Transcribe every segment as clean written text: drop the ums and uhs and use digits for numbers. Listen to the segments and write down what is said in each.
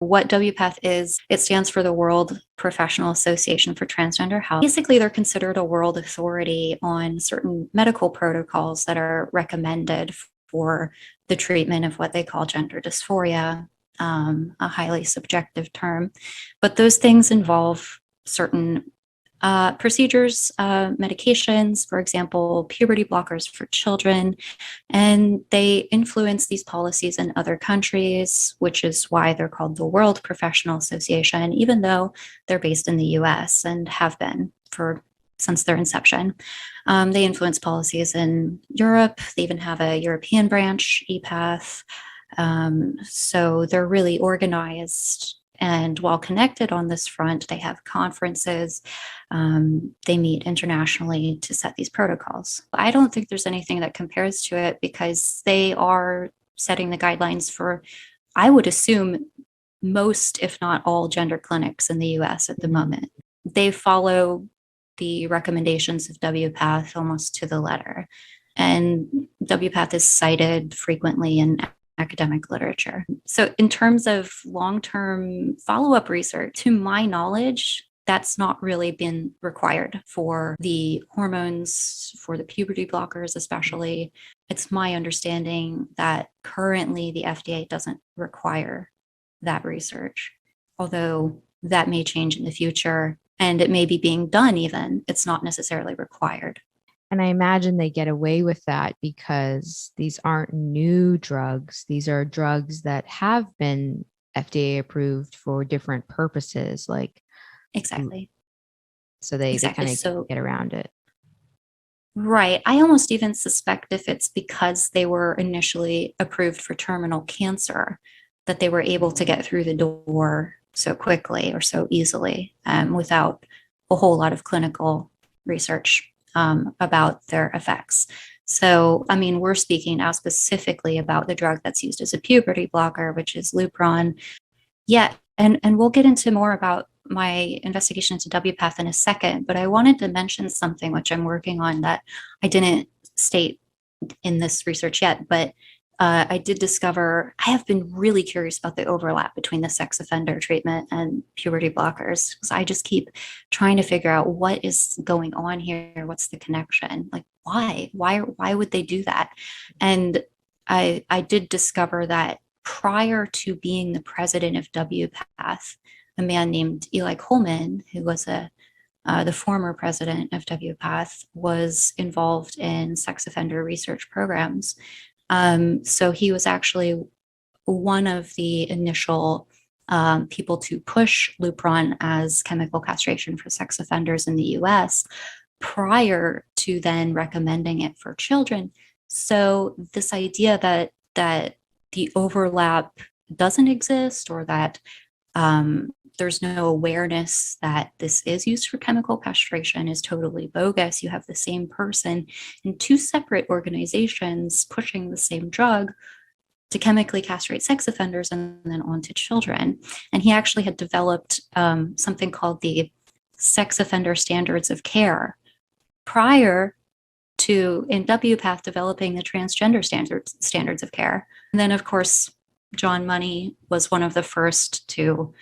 What WPATH is, it stands for the World Professional Association for Transgender Health. Basically, they're considered a world authority on certain medical protocols that are recommended for the treatment of what they call gender dysphoria, a highly subjective term. But those things involve certain procedures, medications, for example, puberty blockers for children, and they influence these policies in other countries, which is why they're called the World Professional Association, even though they're based in the US and have been since their inception. They influence policies in Europe. They even have a European branch, EPATH. So they're really organized and while connected on this front. They have conferences. They meet internationally to set these protocols. I don't think there's anything that compares to it because they are setting the guidelines for, I would assume, most, if not all, gender clinics in the US at the moment. They follow the recommendations of WPATH almost to the letter. And WPATH is cited frequently in academic literature. So in terms of long-term follow-up research, to my knowledge, that's not really been required for the hormones, for the puberty blockers especially. It's my understanding that currently the FDA doesn't require that research, although that may change in the future and it may be being done even. It's not necessarily required. And I imagine they get away with that because these aren't new drugs. These are drugs that have been FDA approved for different purposes. Exactly. So they kind of get around it. Right. I almost even suspect if it's because they were initially approved for terminal cancer that they were able to get through the door so quickly or so easily without a whole lot of clinical research about their effects. So, I mean, we're speaking now specifically about the drug that's used as a puberty blocker, which is Lupron. Yeah, and we'll get into more about my investigation into WPATH in a second, but I wanted to mention something which I'm working on that I didn't state in this research yet, but I did discover, I have been really curious about the overlap between the sex offender treatment and puberty blockers. So I just keep trying to figure out what is going on here. What's the connection? Like, why would they do that? And I did discover that prior to being the president of WPATH, a man named Eli Coleman, who was the former president of WPATH, was involved in sex offender research programs. So he was actually one of the initial people to push Lupron as chemical castration for sex offenders in the US prior to then recommending it for children. So this idea that the overlap doesn't exist or that there's no awareness that this is used for chemical castration is totally bogus. You have the same person in two separate organizations pushing the same drug to chemically castrate sex offenders and then on to children. And he actually had developed something called the Sex Offender Standards of Care prior to, in WPATH, developing the Transgender standards of care. And then, of course, John Money was one of the first to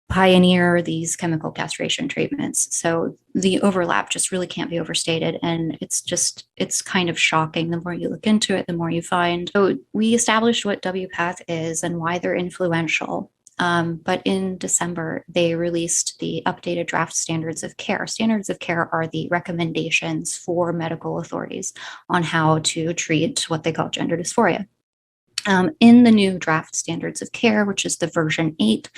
pioneer these chemical castration treatments. So the overlap just really can't be overstated. And it's kind of shocking. The more you look into it, the more you find. So we established what WPATH is and why they're influential. But in December, they released the updated draft standards of care. Standards of care are the recommendations for medical authorities on how to treat what they call gender dysphoria. In the new draft standards of care, which is the version 8,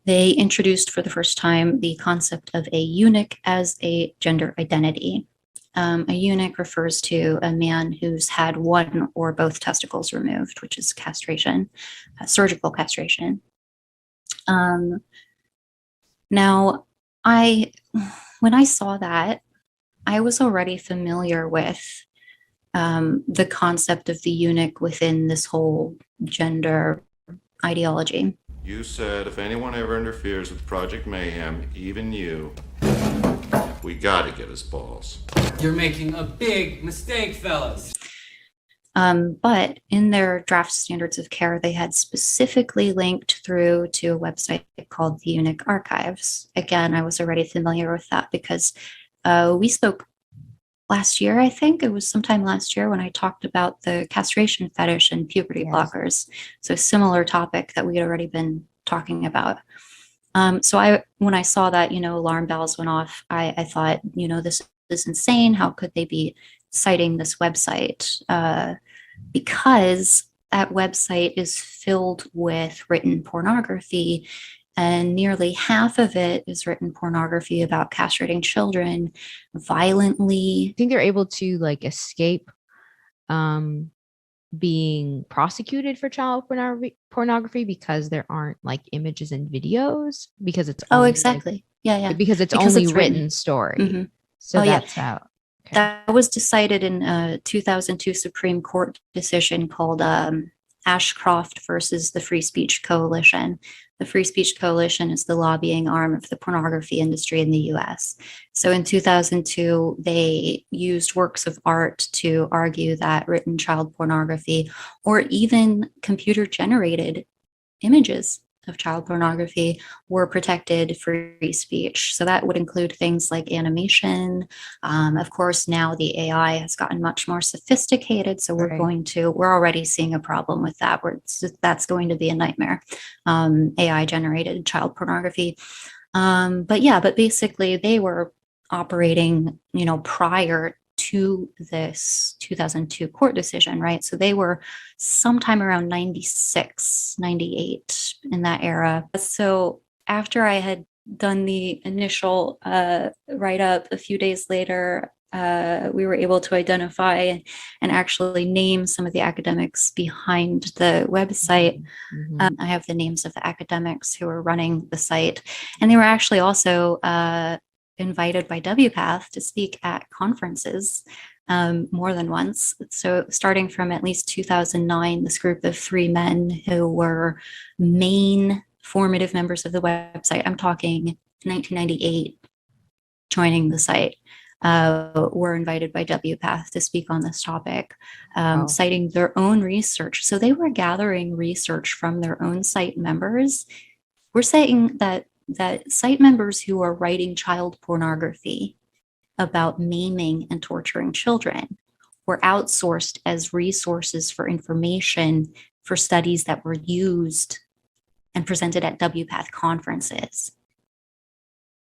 they introduced for the first time the concept of a eunuch as a gender identity. A eunuch refers to a man who's had one or both testicles removed, which is castration, surgical castration. Now, when I saw that, I was already familiar with the concept of the eunuch within this whole gender ideology. You said if anyone ever interferes with Project Mayhem, even you, we gotta get his balls. You're making a big mistake, fellas. But in their draft standards of care, they had specifically linked through to a website called the Eunuch Archives. Again, I was already familiar with that because we spoke last year, I think it was sometime last year when I talked about the castration fetish and puberty Yes. blockers. So similar topic that we had already been talking about. So when I saw that, alarm bells went off, I thought, this is insane. How could they be citing this website? Because that website is filled with written pornography, and nearly half of it is written pornography about castrating children violently. I think they're able to like escape being prosecuted for child pornography because there aren't like images and videos, because it's Oh, only, exactly. Yeah. because it's Because only it's written written. story. Mhm. So Oh, yeah. that's how. Okay. That was decided in a 2002 Supreme Court decision called Ashcroft versus the Free Speech Coalition. The Free Speech Coalition is the lobbying arm of the pornography industry in the US. So in 2002, they used works of art to argue that written child pornography or even computer generated images of child pornography were protected free speech. So that would include things like animation. Of course, now the AI has gotten much more sophisticated. So we're Right. we're already seeing a problem with that, where that's going to be a nightmare. AI generated child pornography. But basically they were operating, prior to this 2002 court decision, right? So they were sometime around 96, 98 in that era. So after I had done the initial write up, a few days later, we were able to identify and actually name some of the academics behind the website. Mhm. I have the names of the academics who are running the site, and they were actually also invited by WPATH to speak at conferences more than once. So starting from at least 2009, this group of three men who were main formative members of the website, I'm talking 1998, joining the site, were invited by WPATH to speak on this topic, Wow. citing their own research. So they were gathering research from their own site members. We're saying that site members who are writing child pornography about maiming and torturing children were outsourced as resources for information for studies that were used and presented at WPATH conferences,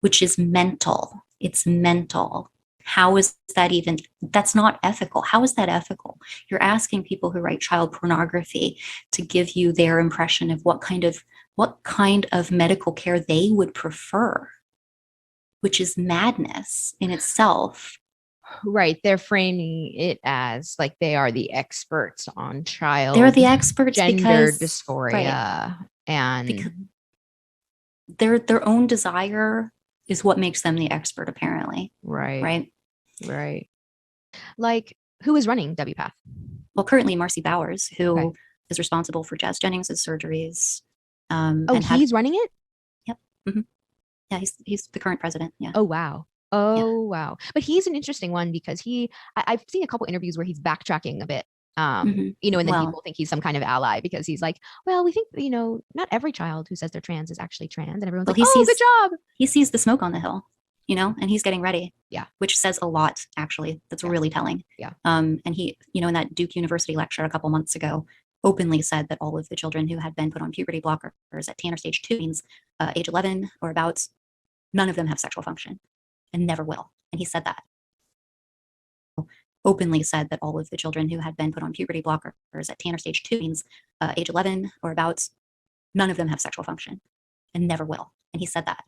which is mental. It's mental. How is that even? That's not ethical. How is that ethical? You're asking people who write child pornography to give you their impression of what kind of medical care they would prefer, which is madness in itself. Right. They're framing it as like they are the experts on child They're the experts gender because dysphoria, and because their own desire is what makes them the expert, apparently. right. Right. Like, who is running WPATH? Well, currently Marcy Bowers, who Okay. is responsible for Jennings' surgeries. Oh, and he's running it? Yep. Yeah, he's the current president. Yeah. Oh, wow. Oh, wow. But he's an interesting one because I've seen a couple interviews where he's backtracking a bit. And then Well, people think he's some kind of ally because he's like, well, we think, not every child who says they're trans is actually trans. And everyone's well, like, oh, good job. He sees the smoke on the hill, and he's getting ready. Yeah. Which says a lot, actually. That's really telling. Yeah. And he, in that Duke University lecture a couple months ago, openly said that all of the children who had been put on puberty blockers at Tanner stage 2, means age 11 or about, none of them have sexual function and never will. And he said that. Openly said that all of the children who had been put on puberty blockers at Tanner stage 2, means age 11 or about, none of them have sexual function and never will. And he said that.